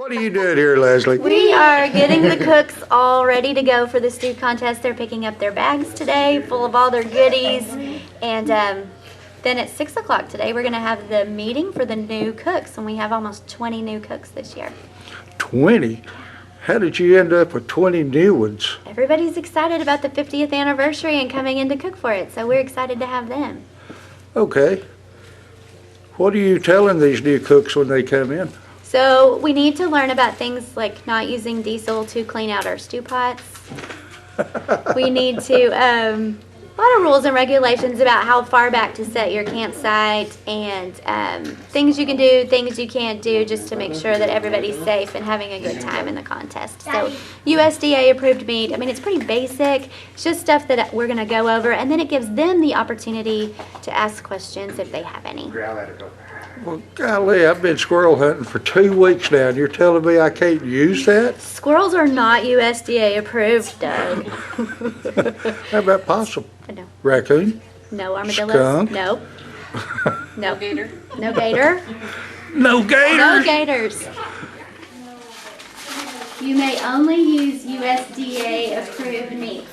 What are you doing here, Leslie? We are getting the cooks all ready to go for the stew contest. They're picking up their bags today, full of all their goodies. And then at 6 o'clock today, we're going to have the meeting for the new cooks. And we have almost 20 new cooks this year. 20? How did you end up with 20 new ones? Everybody's excited about the 50th anniversary and coming in to cook for it. So we're excited to have them. Okay. What are you telling these new cooks when they come in? So we need to learn about things like not using diesel to clean out our stew pots. We need to, a lot of rules and regulations about how far back to set your campsite and things you can do, things you can't do, just to make sure that everybody's safe and having a good time in the contest. So USDA approved meat, I mean, it's pretty basic. It's just stuff that we're going to go over, and then it gives them the opportunity to ask questions if they have any. Well, golly, I've been squirrel hunting for 2 weeks now, and you're telling me I can't use that? Squirrels are not USDA approved, Doug. How about possum? No. Raccoon? No armadillos. Skunk? Nope. No gator. No gator. No gators? No gators. You may only use USDA approved meat.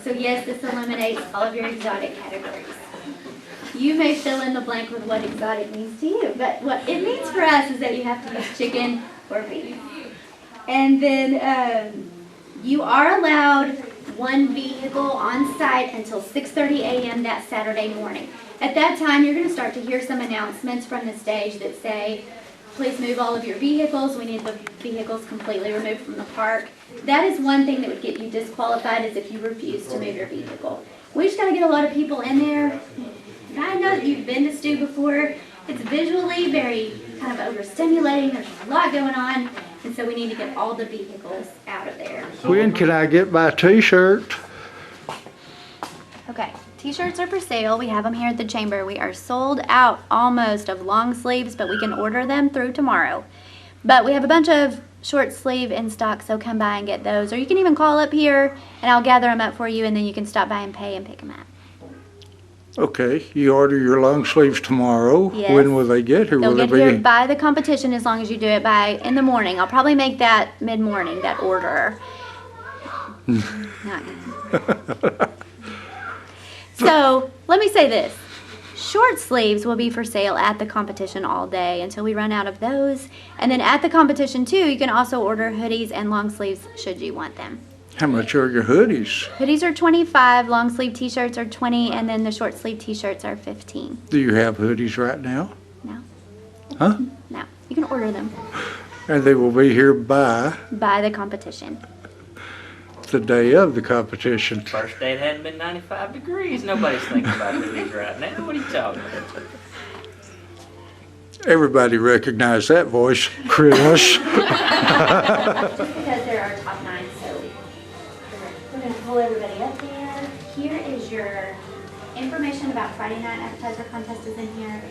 So yes, this eliminates all of your exotic categories. You may fill in the blank with what exotic means to you, but what it means for us is that you have to use chicken or beef. And then you are allowed 1 vehicle on site until 6:30 a.m. that Saturday morning. At that time, you're going to start to hear some announcements from the stage that say, please move all of your vehicles. We need the vehicles completely removed from the park. That is one thing that would get you disqualified, is if you refuse to move your vehicle. We just got to get a lot of people in there. I know that you've been to stew before. It's visually very kind of overstimulating. There's a lot going on. And so we need to get all the vehicles out of there. When can I get my T-shirt? Okay, T-shirts are for sale. We have them here at the chamber. We are sold out almost of long sleeves, but we can order them through tomorrow. But we have a bunch of short sleeve in stock, so come by and get those. Or you can even call up here and I'll gather them up for you, and then you can stop by and pay and pick them up. Okay, you order your long sleeves tomorrow. Yes. When will they get here? They'll Will get it be? here by the competition, as long as you do it by in the morning. I'll probably make that mid-morning, that order. Not good. So let me say this. Short sleeves will be for sale at the competition all day until we run out of those. And then at the competition too, you can also order hoodies and long sleeves should you want them. How much are your hoodies? Hoodies are $25, long sleeve t-shirts are $20, and then the short sleeve t-shirts are $15. Do you have hoodies right now? No. Huh? No. You can order them And they will be here by by the competition. the day of the competition. First day it hadn't been 95 degrees. Nobody's thinking about hoodies right now. What are you talking about? Everybody recognize that voice, Chris. Just because they're our top 9, so we're going to pull everybody up there. Here is your information about Friday night appetizer contest is in here.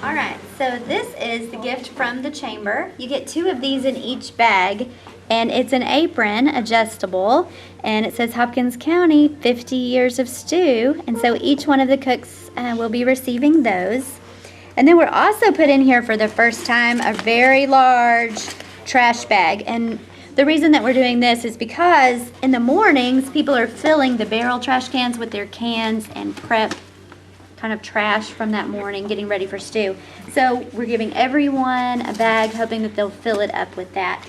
All right, so this is the gift from the chamber. You get 2 of these in each bag, and it's an apron, adjustable, and it says Hopkins County 50 years of stew, and so each one of the cooks will be receiving those. And then we're also put in here for the first time a very large trash bag. And the reason that we're doing this is because in the mornings, people are filling the barrel trash cans with their cans and prep kind of trash from that morning, getting ready for stew. So we're giving everyone a bag, hoping that they'll fill it up with that.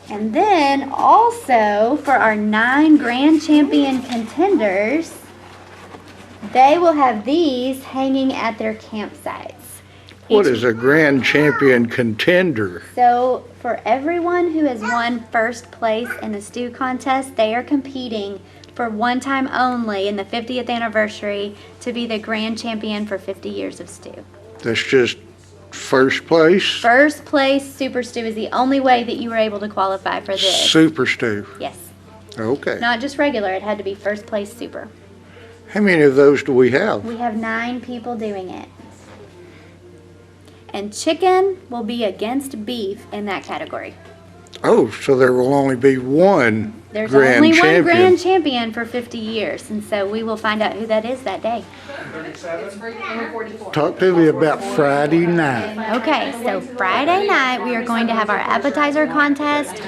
And then also for our 9 grand champion contenders, they will have these hanging at their campsites. What is a grand champion contender? So for everyone who has won first place in the stew contest, they are competing for one time only in the 50th anniversary to be the grand champion for 50 years of stew. That's just first place? First place super stew is the only way that you were able to qualify for this. Super stew. Yes. Okay. Not just regular, it had to be first place super. How many of those do we have? We have 9 people doing it. And chicken will be against beef in that category. Oh, so there will only be one There's grand only champion. one grand champion for 50 years, and so we will find out who that is that day. Talk to me about Friday night. Okay, so Friday night we are going to have our appetizer contest,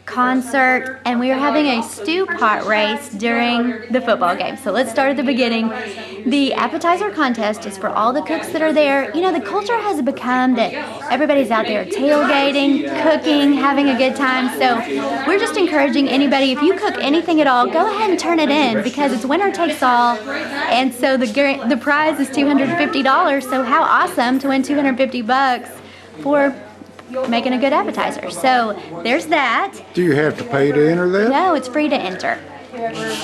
concert, and we are having a stew pot race during the football game. So let's start at the beginning. The appetizer contest is for all the cooks that are there. You know, the culture has become that everybody's out there tailgating, cooking, having a good time. So we're just encouraging anybody, if you cook anything at all, go ahead and turn it in because it's winner takes all. And so the prize is $250. So how awesome to win $250 for making a good appetizer. So there's that. Do you have to pay to enter that? No, it's free to enter.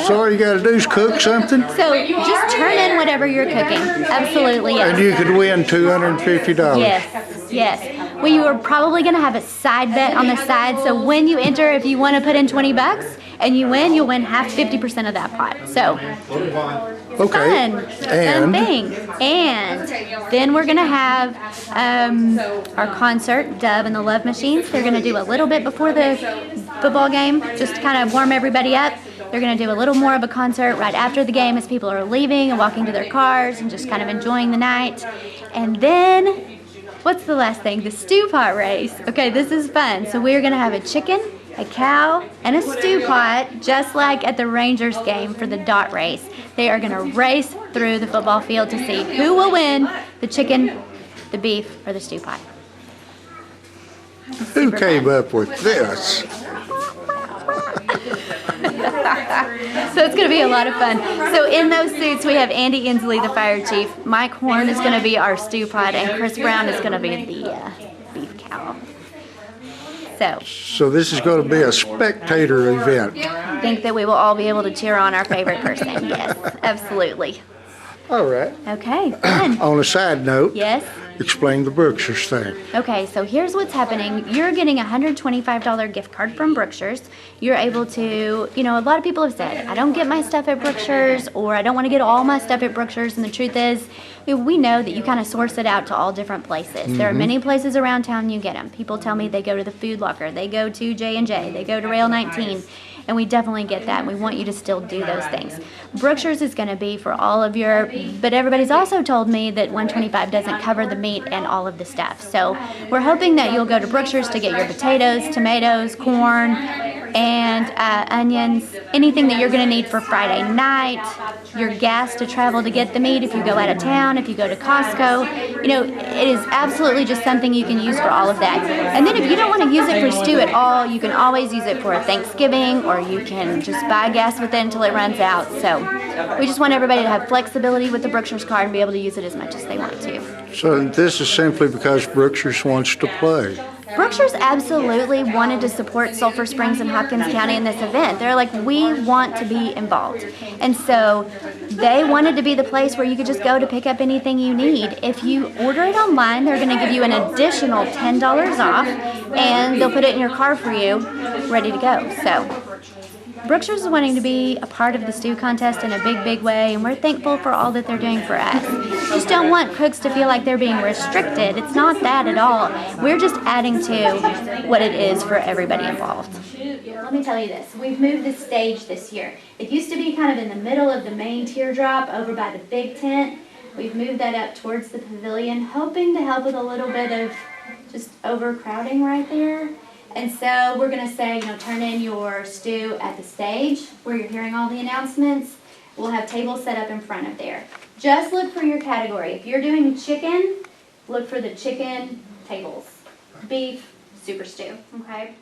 So all you gotta do is cook something? So just turn in whatever you're cooking. Absolutely, yes. And you could win $250. Yes, yes. We are probably going to have a side bet on the side. So when you enter, if you want to put in $20 and you win, you'll win half 50% of that pot. So Okay. fun thing. And then we're going to have our concert, Dove and the Love Machines. They're going to do a little bit before the football game, just to kind of warm everybody up. They're going to do a little more of a concert right after the game as people are leaving and walking to their cars and just kind of enjoying the night. And then, what's the last thing? The stew pot race. Okay, this is fun. So we're going to have a chicken, a cow, and a stew pot, just like at the Rangers game for the dot race. They are going to race through the football field to see who will win the chicken, the beef, or the stew pot. Who came up with this? So it's going to be a lot of fun. So in those suits, we have Andy Inslee, the fire chief. Mike Horn is going to be our stew pot, and Chris Brown is going to be the beef cow. So this is going to be a spectator event. I think that we will all be able to cheer on our favorite person. Yes, absolutely. All right. Okay, fun. On a side note, Yes. explain the Berkshires thing. Okay, so here's what's happening. You're getting a $125 gift card from Berkshires. You're able to, you know, a lot of people have said, I don't get my stuff at Berkshires, or I don't want to get all my stuff at Berkshires. And the truth is, we know that you kind of source it out to all different places. There are many places around town you get them. People tell me they go to the Food Locker, they go to J&J, they go to Rail 19. And we definitely get that. We want you to still do those things. Berkshires is going to be for all of your, but everybody's also told me that $125 doesn't cover the meat and all of the stuff. So we're hoping that you'll go to Berkshires to get your potatoes, tomatoes, corn, and onions, anything that you're going to need for Friday night, your gas to travel to get the meat if you go out of town, if you go to Costco. You know, it is absolutely just something you can use for all of that. And then if you don't want to use it for stew at all, you can always use it for Thanksgiving, or you can just buy gas with it until it runs out. So we just want everybody to have flexibility with the Berkshires card and be able to use it as much as they want to. So this is simply because Berkshires wants to play. Berkshires absolutely wanted to support Sulphur Springs and Hopkins County in this event. They're like, we want to be involved. And so they wanted to be the place where you could just go to pick up anything you need. If you order it online, they're going to give you an additional $10 off, and they'll put it in your car for you, ready to go. So Berkshires is wanting to be a part of the stew contest in a big, big way, and we're thankful for all that they're doing for us. We just don't want cooks to feel like they're being restricted. It's not that at all. We're just adding to what it is for everybody involved. Let me tell you this. We've moved the stage this year. It used to be kind of in the middle of the main teardrop over by the big tent. We've moved that up towards the pavilion, hoping to help with a little bit of just overcrowding right there. And so we're going to say, you know, turn in your stew at the stage where you're hearing all the announcements. We'll have tables set up in front of there. Just look for your category. If you're doing chicken, look for the chicken tables. Beef, super stew, okay?